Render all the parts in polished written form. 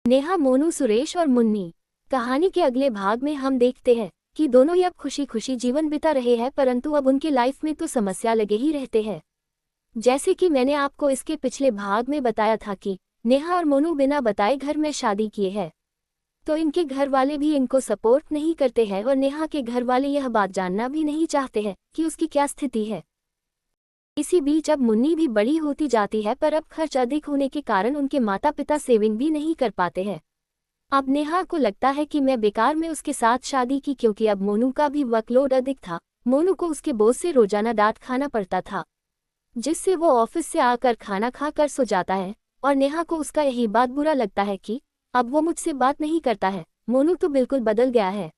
नेहा, मोनू, सुरेश और मुन्नी। कहानी के अगले भाग में हम देखते हैं कि दोनों ही अब खुशी खुशी जीवन बिता रहे हैं, परंतु अब उनके लाइफ में तो समस्या लगे ही रहते हैं। जैसे कि मैंने आपको इसके पिछले भाग में बताया था कि नेहा और मोनू बिना बताए घर में शादी किए हैं, तो इनके घर वाले भी इनको सपोर्ट नहीं करते हैं और नेहा के घर वाले यह बात जानना भी नहीं चाहते हैं कि उसकी क्या स्थिति है। इसी बीच अब मुन्नी भी बड़ी होती जाती है, पर अब खर्च अधिक होने के कारण उनके माता पिता सेविंग भी नहीं कर पाते हैं। अब नेहा को लगता है कि मैं बेकार में उसके साथ शादी की, क्योंकि अब मोनू का भी वर्कलोड अधिक था। मोनू को उसके बॉस से रोजाना डांट खाना पड़ता था, जिससे वो ऑफिस से आकर खाना खाकर सो जाता है और नेहा को उसका यही बात बुरा लगता है कि अब वो मुझसे बात नहीं करता है, मोनू तो बिल्कुल बदल गया है।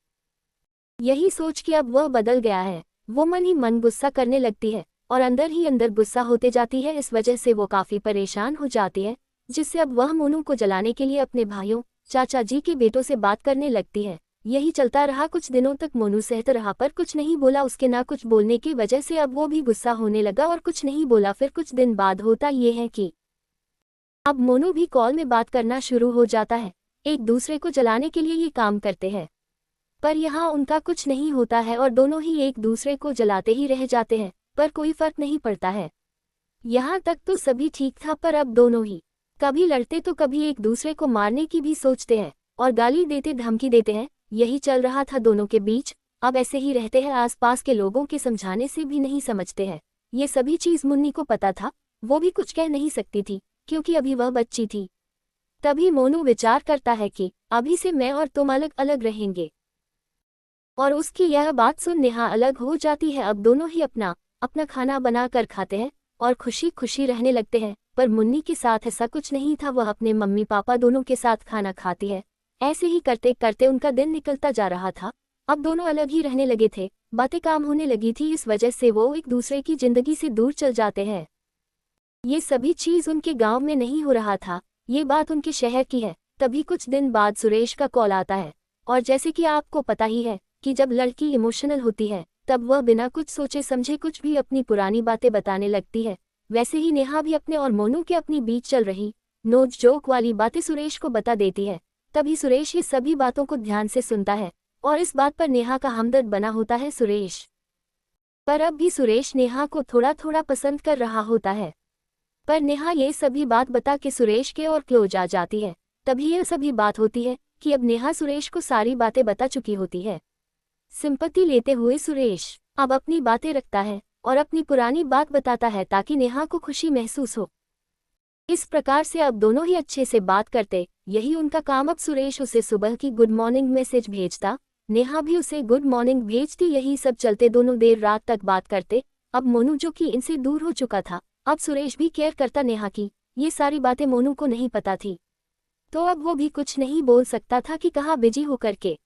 यही सोच कि अब वह बदल गया है, वो मन ही मन गुस्सा करने लगती है और अंदर ही अंदर गुस्सा होते जाती है। इस वजह से वो काफ़ी परेशान हो जाती है, जिससे अब वह मोनू को जलाने के लिए अपने भाइयों, चाचा जी के बेटों से बात करने लगती है। यही चलता रहा कुछ दिनों तक। मोनू सहता रहा पर कुछ नहीं बोला। उसके ना कुछ बोलने की वजह से अब वो भी गुस्सा होने लगा और कुछ नहीं बोला। फिर कुछ दिन बाद होता ये है कि अब मोनू भी कॉल में बात करना शुरू हो जाता है। एक दूसरे को जलाने के लिए ये काम करते हैं, पर यहाँ उनका कुछ नहीं होता है और दोनों ही एक दूसरे को जलाते ही रह जाते हैं, पर कोई फर्क नहीं पड़ता है। यहाँ तक तो सभी ठीक था, पर अब दोनों ही कभी लड़ते तो कभी एक दूसरे को मारने की भी सोचते हैं और गाली देते धमकी देते हैं। यही चल रहा था दोनों के बीच। अब ऐसे ही रहते हैं, आसपास के लोगों के समझाने से भी नहीं समझते हैं। ये सभी चीज़ मुन्नी को पता था, वो भी कुछ कह नहीं सकती थी क्योंकि अभी वह बच्ची थी। तभी मोनू विचार करता है कि अभी से मैं और तुम अलग अलग रहेंगे, और उसकी यह बात सुन नेहा अलग हो जाती है। अब दोनों ही अपना अपना खाना बनाकर खाते हैं और खुशी खुशी रहने लगते हैं। पर मुन्नी के साथ ऐसा कुछ नहीं था, वह अपने मम्मी पापा दोनों के साथ खाना खाती है। ऐसे ही करते करते उनका दिन निकलता जा रहा था। अब दोनों अलग ही रहने लगे थे, बातें काम होने लगी थी। इस वजह से वो एक दूसरे की जिंदगी से दूर चल जाते हैं। ये सभी चीज उनके गांव में नहीं हो रहा था, ये बात उनके शहर की है। तभी कुछ दिन बाद सुरेश का कॉल आता है, और जैसे कि आपको पता ही है कि जब लड़की इमोशनल होती है तब वह बिना कुछ सोचे समझे कुछ भी अपनी पुरानी बातें बताने लगती है। वैसे ही नेहा भी अपने और मोनू के अपनी बीच चल रही नोक जोक वाली बातें सुरेश को बता देती है। तभी सुरेश ये सभी बातों को ध्यान से सुनता है और इस बात पर नेहा का हमदर्द बना होता है सुरेश। पर अब भी सुरेश नेहा को थोड़ा थोड़ा पसंद कर रहा होता है, पर नेहा ये सभी बात बता के सुरेश के और क्लोज आ जाती है। तभी यह सभी बात होती है कि अब नेहा सुरेश को सारी बातें बता चुकी होती है। सिंपैथी लेते हुए सुरेश अब अपनी बातें रखता है और अपनी पुरानी बात बताता है ताकि नेहा को खुशी महसूस हो। इस प्रकार से अब दोनों ही अच्छे से बात करते, यही उनका काम। अब सुरेश उसे सुबह की गुड मॉर्निंग मैसेज भेजता, नेहा भी उसे गुड मॉर्निंग भेजती। यही सब चलते दोनों देर रात तक बात करते। अब मोनू जो कि इनसे दूर हो चुका था, अब सुरेश भी केयर करता नेहा की। ये सारी बातें मोनू को नहीं पता थी, तो अब वो भी कुछ नहीं बोल सकता था कि कहाँ बिजी हो करके।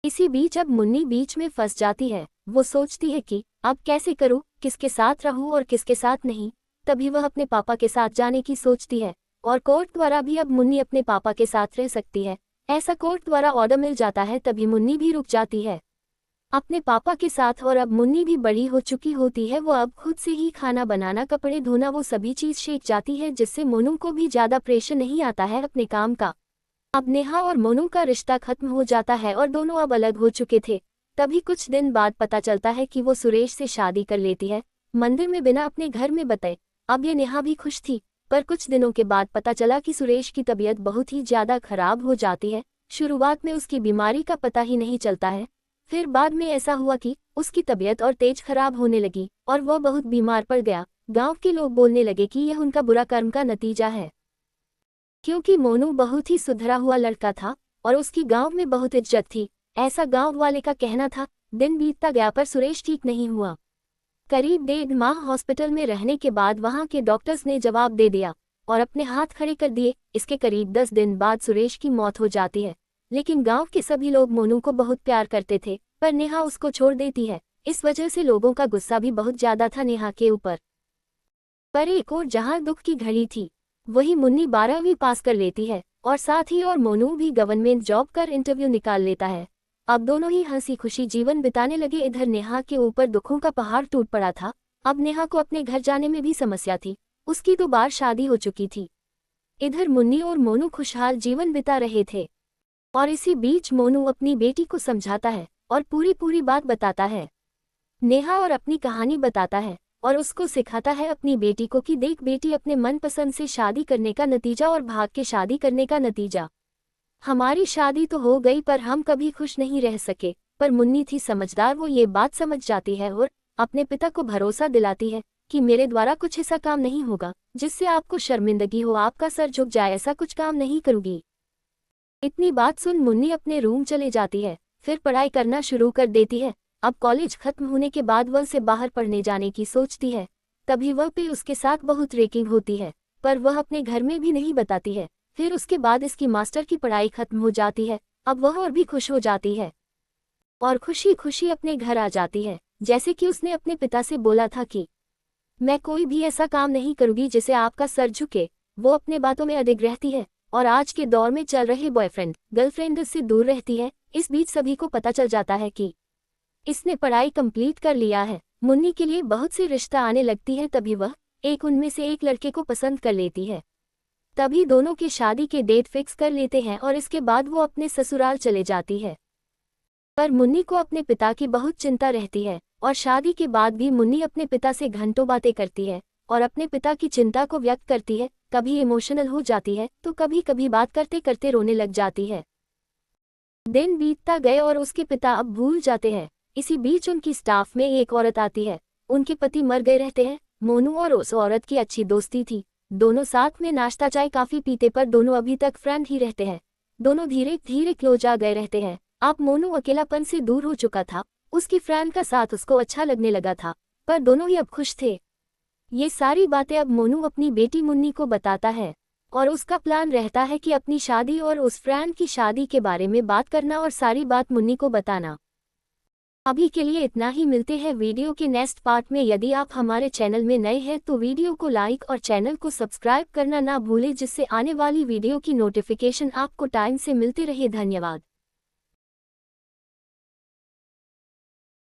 इसी बीच अब मुन्नी बीच में फंस जाती है। वो सोचती है कि अब कैसे करूं, किसके साथ रहूं और किसके साथ नहीं। तभी वह अपने पापा के साथ जाने की सोचती है और कोर्ट द्वारा भी अब मुन्नी अपने पापा के साथ रह सकती है, ऐसा कोर्ट द्वारा ऑर्डर मिल जाता है। तभी मुन्नी भी रुक जाती है अपने पापा के साथ, और अब मुन्नी भी बड़ी हो चुकी होती है। वो अब खुद से ही खाना बनाना, कपड़े धोना, वो सभी चीज़ सीख जाती है, जिससे मोनू को भी ज़्यादा प्रेशर नहीं आता है अपने काम का। अब नेहा और मोनू का रिश्ता खत्म हो जाता है और दोनों अब अलग हो चुके थे। तभी कुछ दिन बाद पता चलता है कि वो सुरेश से शादी कर लेती है, मंदिर में बिना अपने घर में बताए। अब ये नेहा भी खुश थी, पर कुछ दिनों के बाद पता चला कि सुरेश की तबीयत बहुत ही ज़्यादा खराब हो जाती है। शुरुआत में उसकी बीमारी का पता ही नहीं चलता है, फिर बाद में ऐसा हुआ कि उसकी तबीयत और तेज खराब होने लगी और वह बहुत बीमार पड़ गया। गाँव के लोग बोलने लगे कि यह उनका बुरा कर्म का नतीजा है, क्योंकि मोनू बहुत ही सुधरा हुआ लड़का था और उसकी गांव में बहुत इज्जत थी, ऐसा गांव वाले का कहना था। दिन बीतता गया पर सुरेश ठीक नहीं हुआ। करीब 1.5 माह हॉस्पिटल में रहने के बाद वहां के डॉक्टर्स ने जवाब दे दिया और अपने हाथ खड़े कर दिए। इसके करीब 10 दिन बाद सुरेश की मौत हो जाती है। लेकिन गांव के सभी लोग मोनू को बहुत प्यार करते थे, पर नेहा उसको छोड़ देती है। इस वजह से लोगों का गुस्सा भी बहुत ज़्यादा था नेहा के ऊपर। पर एक और जहाँ दुख की घड़ी थी, वही मुन्नी 12वीं पास कर लेती है और साथ ही और मोनू भी गवर्नमेंट जॉब कर इंटरव्यू निकाल लेता है। अब दोनों ही हंसी खुशी जीवन बिताने लगे। इधर नेहा के ऊपर दुखों का पहाड़ टूट पड़ा था। अब नेहा को अपने घर जाने में भी समस्या थी, उसकी 2 बार शादी हो चुकी थी। इधर मुन्नी और मोनू खुशहाल जीवन बिता रहे थे और इसी बीच मोनू अपनी बेटी को समझाता है और पूरी बात बताता है नेहा और अपनी कहानी बताता है और उसको सिखाता है अपनी बेटी को कि देख बेटी, अपने मनपसंद से शादी करने का नतीजा और भाग के शादी करने का नतीजा। हमारी शादी तो हो गई पर हम कभी खुश नहीं रह सके। पर मुन्नी थी समझदार, वो ये बात समझ जाती है और अपने पिता को भरोसा दिलाती है कि मेरे द्वारा कुछ ऐसा काम नहीं होगा जिससे आपको शर्मिंदगी हो, आपका सर झुक जाए, ऐसा कुछ काम नहीं करूंगी। इतनी बात सुन मुन्नी अपने रूम चले जाती है, फिर पढ़ाई करना शुरू कर देती है। अब कॉलेज खत्म होने के बाद वह से बाहर पढ़ने जाने की सोचती है। तभी वह पे उसके साथ बहुत रेकिंग होती है, पर वह अपने घर में भी नहीं बताती है। फिर उसके बाद इसकी मास्टर की पढ़ाई खत्म हो जाती है। अब वह और भी खुश हो जाती है और खुशी खुशी अपने घर आ जाती है, जैसे कि उसने अपने पिता से बोला था कि मैं कोई भी ऐसा काम नहीं करूंगी जिसे आपका सर झुके। वो अपने बातों में अडिग रहती है और आज के दौर में चल रहे बॉयफ्रेंड गर्लफ्रेंड से दूर रहती है। इस बीच सभी को पता चल जाता है कि इसने पढ़ाई कंप्लीट कर लिया है। मुन्नी के लिए बहुत सी रिश्ता आने लगती है, तभी वह उनमें से एक लड़के को पसंद कर लेती है। तभी दोनों की शादी के डेट फिक्स कर लेते हैं और इसके बाद वो अपने ससुराल चले जाती है। पर मुन्नी को अपने पिता की बहुत चिंता रहती है और शादी के बाद भी मुन्नी अपने पिता से घंटों बातें करती है और अपने पिता की चिंता को व्यक्त करती है। कभी इमोशनल हो जाती है तो कभी कभी बात करते करते रोने लग जाती है। दिन बीतता गए और उसके पिता अब भूल जाते हैं। इसी बीच उनकी स्टाफ में एक औरत आती है। उनके पति मर गए रहते हैं। मोनू और उस औरत की अच्छी दोस्ती थी, दोनों साथ में नाश्ता चाय काफी पीते, पर दोनों अभी तक फ्रेंड ही रहते हैं। दोनों धीरे धीरे क्लोज आ गए रहते हैं। अब मोनू अकेलापन से दूर हो चुका था, उसकी फ्रेंड का साथ उसको अच्छा लगने लगा था, पर दोनों ही अब खुश थे। ये सारी बातें अब मोनू अपनी बेटी मुन्नी को बताता है और उसका प्लान रहता है कि अपनी शादी और उस फ्रेंड की शादी के बारे में बात करना और सारी बात मुन्नी को बताना। अभी के लिए इतना ही, मिलते हैं वीडियो के नेक्स्ट पार्ट में। यदि आप हमारे चैनल में नए हैं तो वीडियो को लाइक और चैनल को सब्सक्राइब करना ना भूलें, जिससे आने वाली वीडियो की नोटिफिकेशन आपको टाइम से मिलती रहे। धन्यवाद।